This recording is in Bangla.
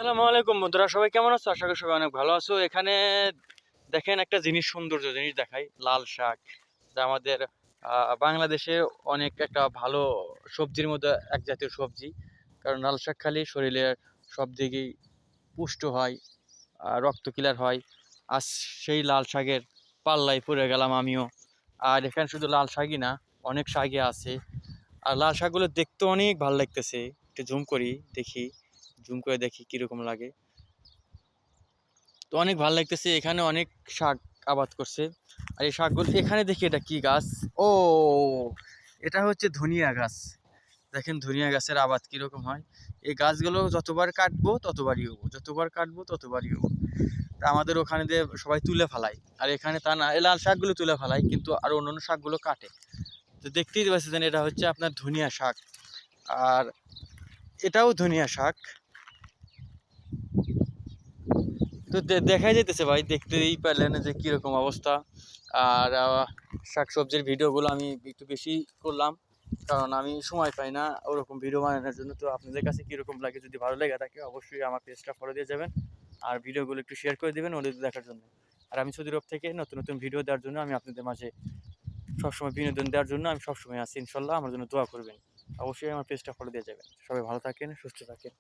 আসসালামু আলাইকুম বন্ধুরা, সবাই কেমন আছো? আশা করি সবাই অনেক ভালো আছো। এখানে দেখেন একটা জিনিস, সৌন্দর্য জিনিস দেখাই, লাল শাক, যা আমাদের বাংলাদেশে অনেক একটা ভালো সবজির মধ্যে এক জাতীয় সবজি। কারণ লাল শাক খালি শরীরের সব দিকেই পুষ্ট হয়, রক্ত ক্লিয়ার হয়। আর সেই লাল শাকের পাল্লায় পড়ে গেলাম আমিও। আর এখানে শুধু লাল শাকই না, অনেক শাকই আছে। আর লাল শাকগুলো দেখতে অনেক ভালো লাগতেছে। একটু জুম করে দেখি কিরকম লাগে। তো অনেক ভালো লাগতেছে, এখানে অনেক শাক আবাদ করছে। আর এই শাকগুলো এখানে দেখি, এটা কি গাছ? ও, এটা হচ্ছে ধনিয়া গাছ। দেখেন ধনিয়া গাছের আবাদ কিরকম হয়। এই গাছগুলো যতবার কাটবো ততবারই হবো, যতবার কাটবো ততবারই হবো। তা আমাদের ওখানে দিয়ে সবাই তুলে ফেলায়, আর এখানে তা না, এই লাল শাকগুলো তুলে ফেলায়, কিন্তু আর অন্যান্য শাকগুলো কাটে। তো দেখতেই পাচ্ছেন, এটা হচ্ছে আপনার ধনিয়া শাক। আর এটাও ধনিয়া শাক। তো দেখাই যাইতেছে ভাই, দেখতেই পারলেন যে কিরকম অবস্থা। আর শাকসবজির ভিডিওগুলো আমি একটু বেশি করলাম, কারণ আমি সময় পাই না ওরকম ভিডিও বানানোর জন্য। তো আপনাদের কাছে কীরকম লাগে, যদি ভালো লেগে থাকে অবশ্যই আমার পেজটা ফলো দিয়ে যাবেন, আর ভিডিওগুলো একটু শেয়ার করে দেবেন ওদের দেখার জন্য। আর আমি সৌদি আরব থেকে নতুন নতুন ভিডিও দেওয়ার জন্য, আমি আপনাদের মাঝে সবসময় বিনোদন দেওয়ার জন্য আমি সবসময় আছি। ইনশাল্লাহ আমার জন্য দোয়া করবেন। অবশ্যই আমার পেজটা ফলো দিয়ে যাবেন। সবাই ভালো থাকেন, সুস্থ থাকেন।